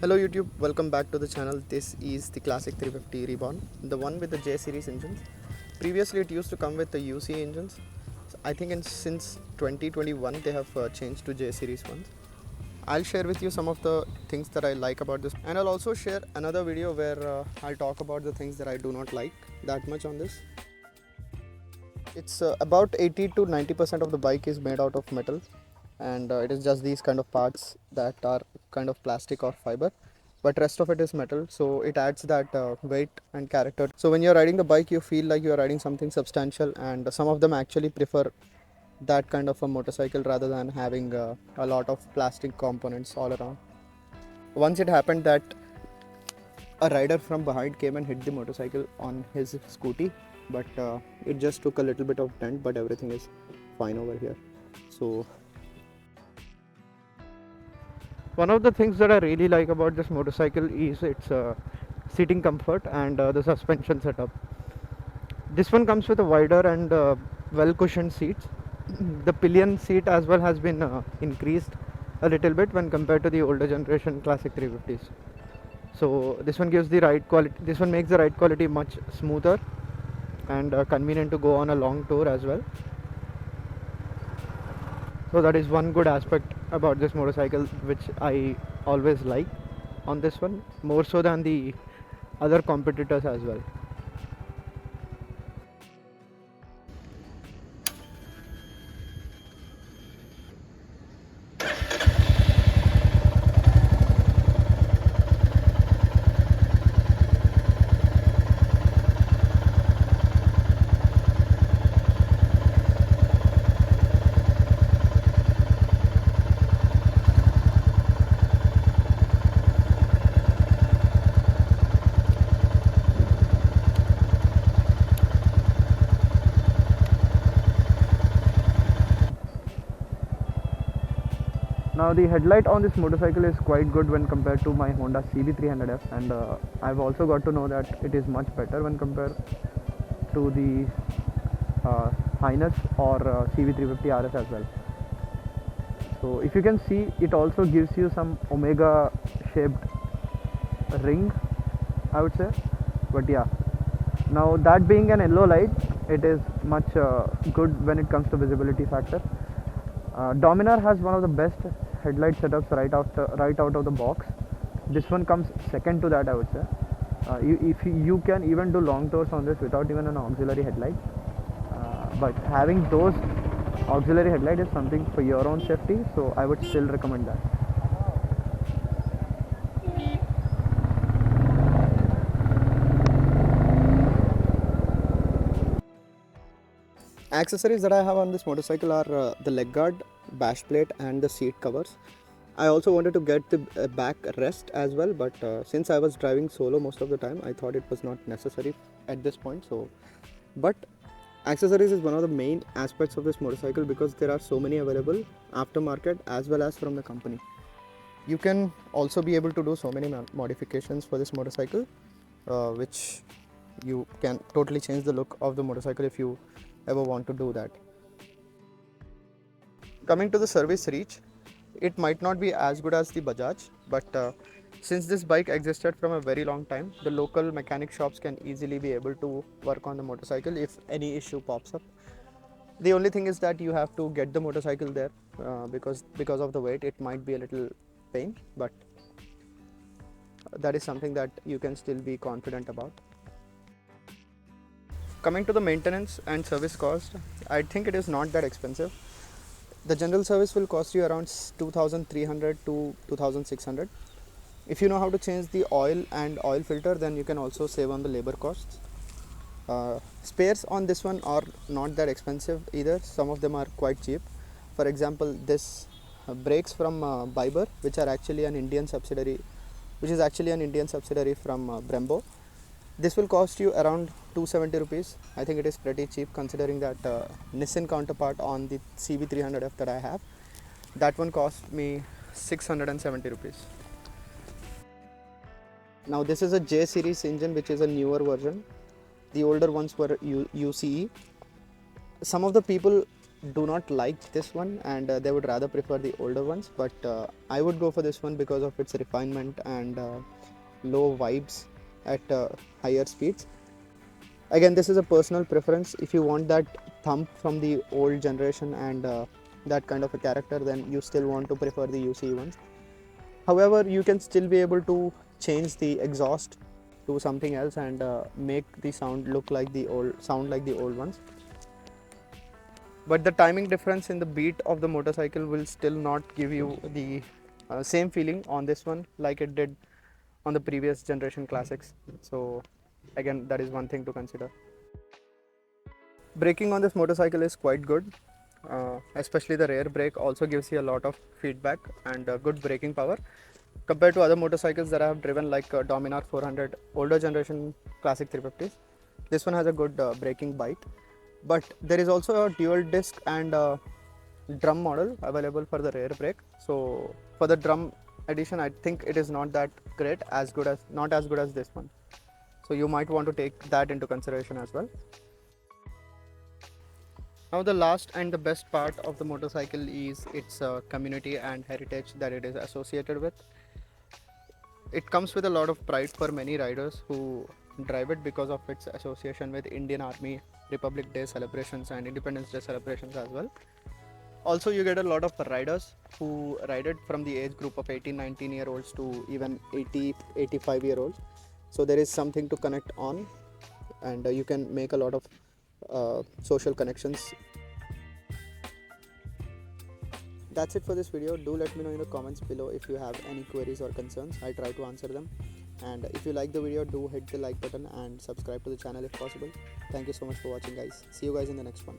Hello YouTube, welcome back to the channel. This is the Classic 350 Reborn, the one with the J series engines. Previously it used to come with the UC engines. I think since 2021 they have changed to J series ones. I'll share with you some of the things that I like about this, and I'll also share another video where I'll talk about the things that I do not like that much on this. It's about 80 to 90% of the bike is made out of metal, and it is just these kind of parts that are kind of plastic or fiber, but rest of it is metal, so it adds that weight and character. So when you're riding the bike you feel like you're riding something substantial, and some of them actually prefer that kind of a motorcycle rather than having a lot of plastic components all around. Once it happened that a rider from behind came and hit the motorcycle on his scooty, but it just took a little bit of dent, but everything is fine over here. So one of the things that I really like about this motorcycle is its seating comfort and the suspension setup. This one comes with a wider and well cushioned seats. The pillion seat as well has been increased a little bit when compared to the older generation classic 350s. So this one gives the ride quality, this one makes the ride quality much smoother and convenient to go on a long tour as well. So that is one good aspect about this motorcycle which I always like on this one, more so than the other competitors as well. Now the headlight on this motorcycle is quite good when compared to my Honda CB300F, and I've also got to know that it is much better when compared to the Highness or CB350 RS as well. So if you can see, it also gives you some omega shaped ring, I would say. But yeah, now that being an yellow light, it is much good when it comes to visibility factor. Dominar has one of the best headlight setups right out of the box. This one comes second to that, I would say. If you can even do long tours on this without even an auxiliary headlight, but having those auxiliary headlight is something for your own safety, so I would still recommend that. Accessories that I have on this motorcycle are the leg guard, bash plate and the seat covers. I also wanted to get the back rest as well, but since I was driving solo most of the time, I thought it was not necessary at this point. So, but accessories is one of the main aspects of this motorcycle because there are so many available aftermarket as well as from the company. You can also be able to do so many modifications for this motorcycle, which you can totally change the look of the motorcycle if you ever want to do that. Coming to the service reach, it might not be as good as the Bajaj, but since this bike existed from a very long time, the local mechanic shops can easily be able to work on the motorcycle if any issue pops up. The only thing is that you have to get the motorcycle there because of the weight it might be a little pain, but that is something that you can still be confident about. Coming to the maintenance and service cost, I think it is not that expensive. The general service will cost you around 2300 to 2600. If you know how to change the oil and oil filter, then you can also save on the labor costs. Spares on this one are not that expensive either. Some of them are quite cheap. For example, this brakes from Biber, which is actually an Indian subsidiary from Brembo. This will cost you around 270 rupees. I think it is pretty cheap considering that Nissan counterpart on the CB300F that I have, that one cost me 670 rupees. Now this is a J series engine, which is a newer version. The older ones were UCE. Some of the people do not like this one, and they would rather prefer the older ones, but I would go for this one because of its refinement and low vibes at higher speeds. Again, this is a personal preference. If you want that thump from the old generation and that kind of a character, then you still want to prefer the UCE ones. However, you can still be able to change the exhaust to something else and make the sound look like the old ones. But the timing difference in the beat of the motorcycle will still not give you the same feeling on this one like it did on the previous generation classics. So again, that is one thing to consider. Braking on this motorcycle is quite good, especially the rear brake also gives you a lot of feedback and good braking power compared to other motorcycles that I have driven, like Dominar 400, older generation classic 350s. This one has a good braking bite, but there is also a dual disc and drum model available for the rear brake. So for the drum edition, I think it is not that great, not as good as this one. So you might want to take that into consideration as well. Now the last and the best part of the motorcycle is its community and heritage that it is associated with. It comes with a lot of pride for many riders who drive it because of its association with Indian Army, Republic Day celebrations and Independence Day celebrations as well. Also, you get a lot of riders who ride it from the age group of 18-19-year-olds to even 80-85-year-olds. So there is something to connect on, and you can make a lot of social connections. That's it for this video. Do let me know in the comments below if you have any queries or concerns. I try to answer them. And if you like the video, do hit the like button and subscribe to the channel if possible. Thank you so much for watching, guys. See you guys in the next one.